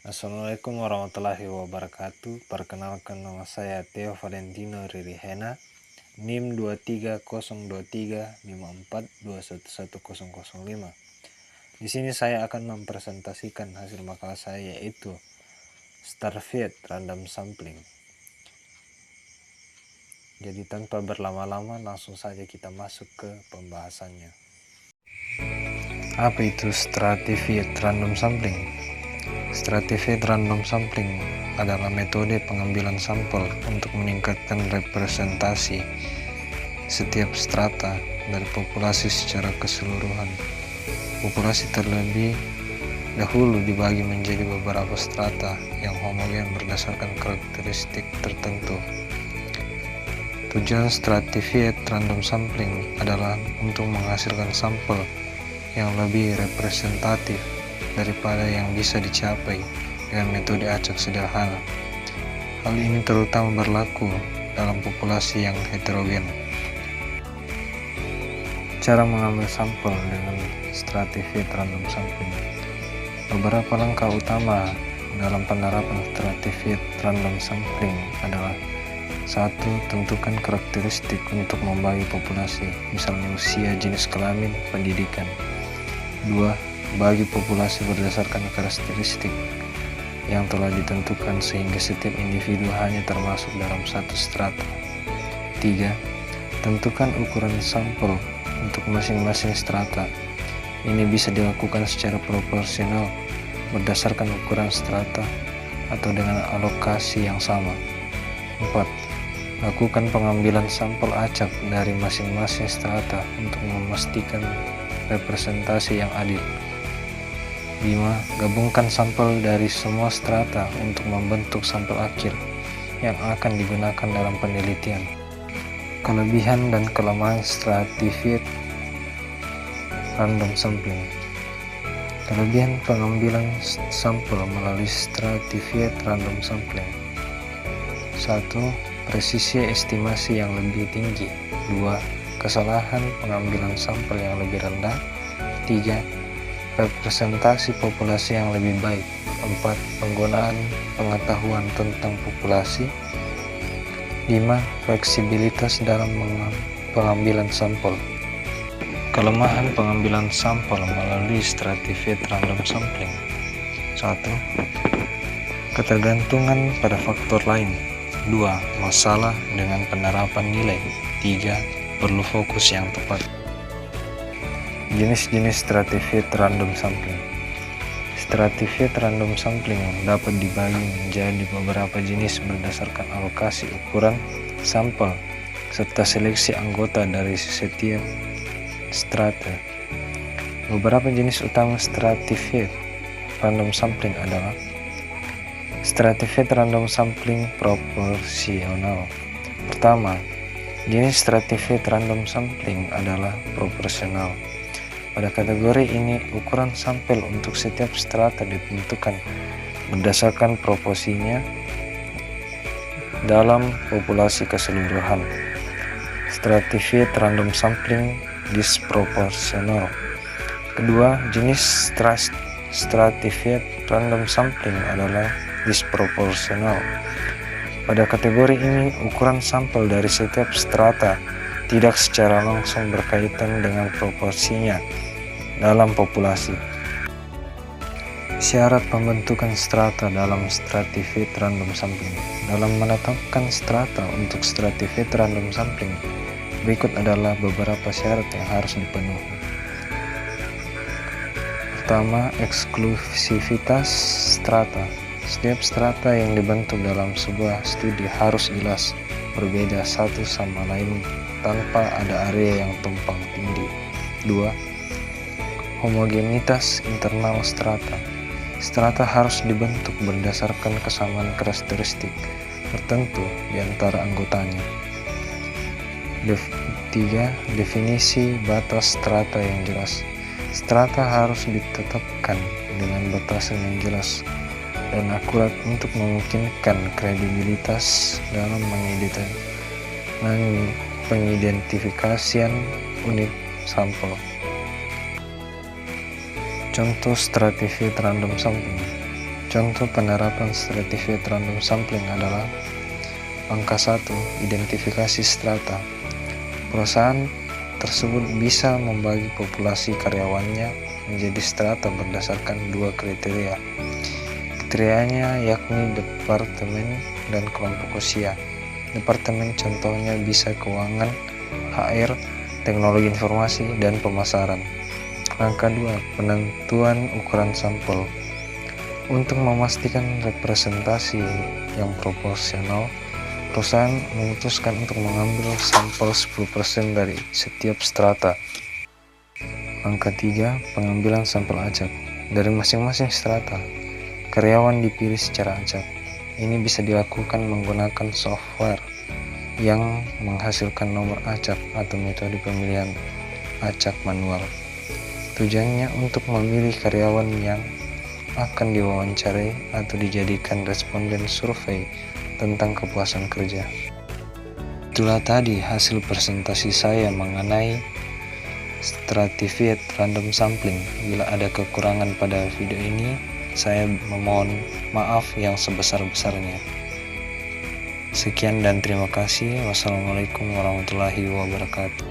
Assalamualaikum warahmatullahi wabarakatuh. Perkenalkan, nama saya Theo Valentino Ririhena, NIM 2302354211005. Di sini saya akan mempresentasikan hasil makalah saya, yaitu Starfield Random Sampling. Jadi tanpa berlama-lama, langsung saja kita masuk ke pembahasannya. Apa itu Stratified Random Sampling? Stratified Random Sampling adalah metode pengambilan sampel untuk meningkatkan representasi setiap strata dari populasi secara keseluruhan. Populasi terlebih dahulu dibagi menjadi beberapa strata yang homogen berdasarkan karakteristik tertentu. Tujuan Stratified Random Sampling adalah untuk menghasilkan sampel yang lebih representatif daripada yang bisa dicapai dengan metode acak sederhana. Hal ini terutama berlaku dalam populasi yang heterogen. Cara mengambil sampel dengan Stratified Random Sampling. Beberapa langkah utama dalam penerapan Stratified Random Sampling adalah: 1. Tentukan karakteristik untuk membagi populasi, misalnya usia, jenis kelamin, pendidikan. 2. Bagi populasi berdasarkan karakteristik yang telah ditentukan sehingga setiap individu hanya termasuk dalam satu strata. 3. Tentukan ukuran sampel untuk masing-masing strata. Ini bisa dilakukan secara proporsional berdasarkan ukuran strata atau dengan alokasi yang sama. 4. Lakukan pengambilan sampel acak dari masing-masing strata untuk memastikan representasi yang adil. 5. Gabungkan sampel dari semua strata untuk membentuk sampel akhir yang akan digunakan dalam penelitian. Kelebihan dan kelemahan Stratified Random Sampling. Kelebihan pengambilan sampel melalui Stratified Random Sampling: 1. Presisi estimasi yang lebih tinggi. 2. Kesalahan pengambilan sampel yang lebih rendah. 3. Representasi populasi yang lebih baik. 4. Penggunaan pengetahuan tentang populasi. 5. Fleksibilitas dalam pengambilan sampel. Kelemahan pengambilan sampel melalui Stratified Random Sampling: 1. Ketergantungan pada faktor lain. 2. Masalah dengan penerapan nilai. 3. Perlu fokus yang tepat. Jenis-jenis Stratified Random Sampling. Stratified Random Sampling dapat dibagi menjadi beberapa jenis berdasarkan alokasi ukuran sampel serta seleksi anggota dari setiap strata. Beberapa jenis utama Stratified Random Sampling adalah: Stratified Random Sampling proporsional. Pertama, jenis Stratified Random Sampling adalah proporsional. Pada kategori ini, ukuran sampel untuk setiap strata ditentukan berdasarkan proporsinya dalam populasi keseluruhan. Stratified Random Sampling disproporsional. Kedua, jenis Stratified Random Sampling adalah disproporsional. Pada kategori ini, ukuran sampel dari setiap strata tidak secara langsung berkaitan dengan proporsinya dalam populasi. Syarat pembentukan strata dalam Stratified Random Sampling. Dalam menetapkan strata untuk Stratified Random Sampling, berikut adalah beberapa syarat yang harus dipenuhi. Pertama, eksklusivitas strata. Setiap strata yang dibentuk dalam sebuah studi harus jelas berbeda satu sama lain tanpa ada area yang tumpang tindih. 2. Homogenitas internal strata. Strata harus dibentuk berdasarkan kesamaan karakteristik tertentu di antara anggotanya. 3. Definisi batas strata yang jelas. Strata harus ditetapkan dengan batasan yang jelas dan akurat untuk memungkinkan kredibilitas dalam pengidentifikasian unit sampel. Contoh Stratified Random Sampling. Contoh penerapan stratified random sampling adalah angka 1, identifikasi strata. Perusahaan tersebut bisa membagi populasi karyawannya menjadi strata berdasarkan 2 kriteria. Kriterianya yakni departemen dan kelompok usia. Departemen contohnya bisa keuangan, HR, teknologi informasi, dan pemasaran. Angka 2, penentuan ukuran sampel. Untuk memastikan representasi yang proporsional, perusahaan memutuskan untuk mengambil sampel 10% dari setiap strata. Angka 3, pengambilan sampel acak. Dari masing-masing strata, karyawan dipilih secara acak. Ini bisa dilakukan menggunakan software yang menghasilkan nomor acak atau metode pemilihan acak manual. Tujuannya untuk memilih karyawan yang akan diwawancarai atau dijadikan responden survei tentang kepuasan kerja. Itulah tadi hasil presentasi saya mengenai stratified random sampling. Bila ada kekurangan pada video ini, saya memohon maaf yang sebesar-besarnya. Sekian dan terima kasih. Wassalamualaikum warahmatullahi wabarakatuh.